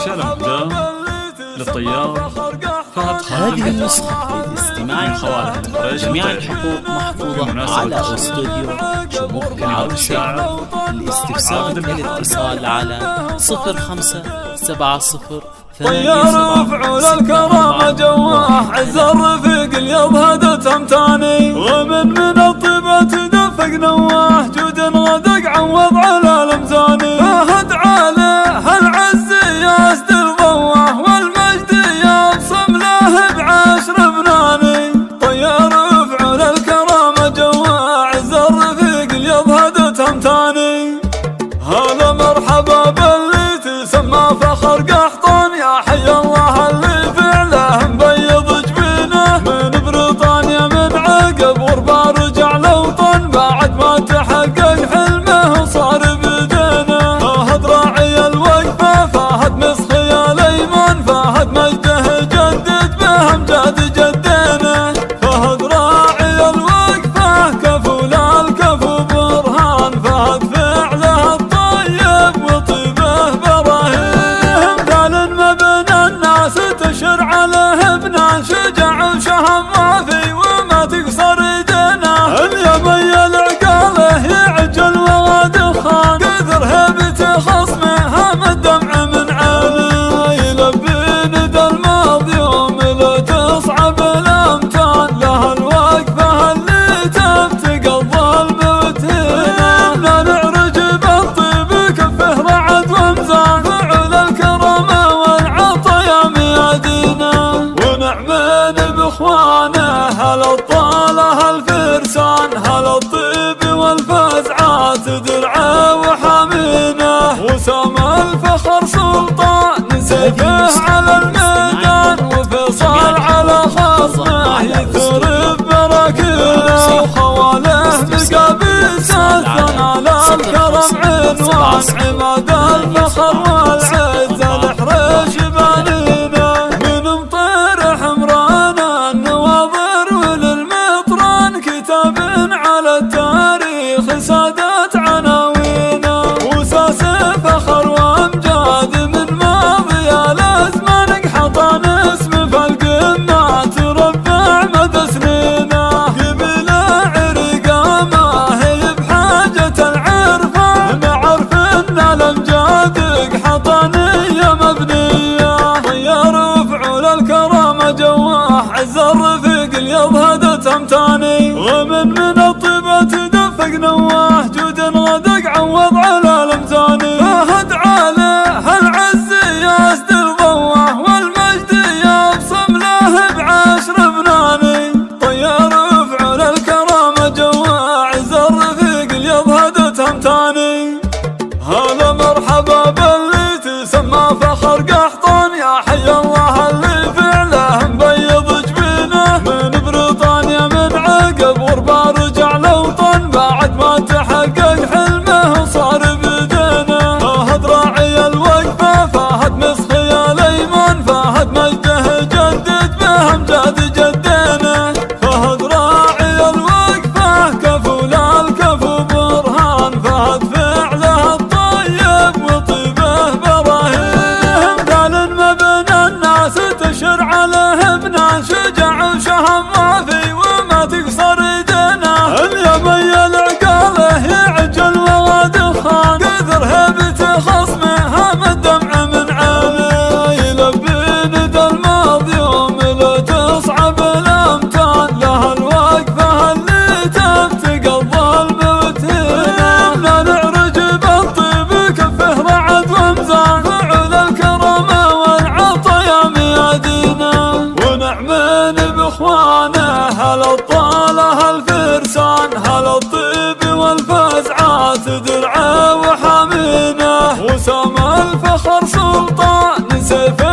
شارع قدام للطيار فهد خالد. هذه النسخة للاستماع جميع الحقوق محفوظة على استوديو شموخ العروسي. الاستفسار والاتصال على 0570 طيار فعول الكرامة جواه عز الرفيق اليض تمتاني، ومن الطيبة تدفق نواه جود غدق عوض على الامزاني. فهد عليه العز ياسد الضواه والمجد يبصم له بعشر بناني. طيار فعول الكرامة جواه عز الرفيق اليض تمتاني. هلا مرحبا باللي تسمى فخر قحطان، يا حي الله اللي فعله مبيض جبينه. من بريطانيا من عقب غربة رجع لوطن، بعد ما تحقق حلمه وصار بدينه. فهد راعي الوقفة فهد مسخي الايمان، فهد مجده جدد به امجاد جدينه. فهد راعي الوقفة كفول الكفو برهان، فهد فعله الطيب وطيبه براهين. مثال مبنى الناس تشر عليه ابنه، شجع وشهم ما في وما تقصر يدينه. اليمي العقاله يعجل وغاد خان، كثر هيبته خصمه هم الدمع من عينه. يلبي ندى الماضي يوم لا تصعب الامتان، له الوقفه اللي تفتق الظلم وتهينه. لا نعرج بالطيب كفه رعد ومزان، فعل الكرامه والعطايا ميادينا. ونعمين باخوانه هل الطاله الفرسان، هل الطيب والفزعات درعه وحامينه. وسام الفخر سلطان سيفه على الميدان، وفصال على خصمه يثرب براكينه. وخواله مقابيس الثنى للكرم عنوان، عماد الفخر والعز الحريش بانينه. من مطير حمران النواظر وللمطران، كتاب على التاريخ سادت عناوينه. وساس فخر وامجاد من ماضي الازمان، قحطان اسم فالقمه تربع مدى سنينه. قبيله عريقه ما هي بحاجه العرفه، معرف ان الامجاد قحطانيه مبنيه. طيار فعول الكرامه جواه عز الرفيق اليض تمتاني، ومن الطيبه تدفق نواه جود غدق عوض على الامزاني. فهد عليه العز ياسد الضواه والمجد يبصم له بعشر بناني. طيار فعول الكرامه جواه عز الرفيق اليض تمتاني. هلا مرحبا باللي تسمى فخر قحطان، يا حي الله اللي فعله مبيض جبينه. من بريطانيا من عقب غربة رجع لوطن، بعد ما تحقق حلمه وصار بدينه. فهد راعي الوقفة فهد مسخي الايمان، فهد مجده جدد به امجاد جدينه. فهد راعي الوقفة كفول الكفو برهان، فهد فعله الطيب وطيبه براهين. مثال مبنى الناس تشر عليه ابنه، شجع وشهم ما في وما تقصر يدينه. اليمي العقاله يعجل وغاد خان، كثر هيبته خصمه هم الدمع من عينه. يلبي ندى الماضي يوم لا تصعب الامتان، له الوقفه اللي تفتق الظلم وتهينه. لا نعرج بالطيب كفه رعد ومزان، فعل الكرامه والعطايا ميادينا. ونعمين باخوانه هل الطاله الفرسان، هل الطيب والفزعات درعه وحامينه. وسام الفخر سلطان سيفه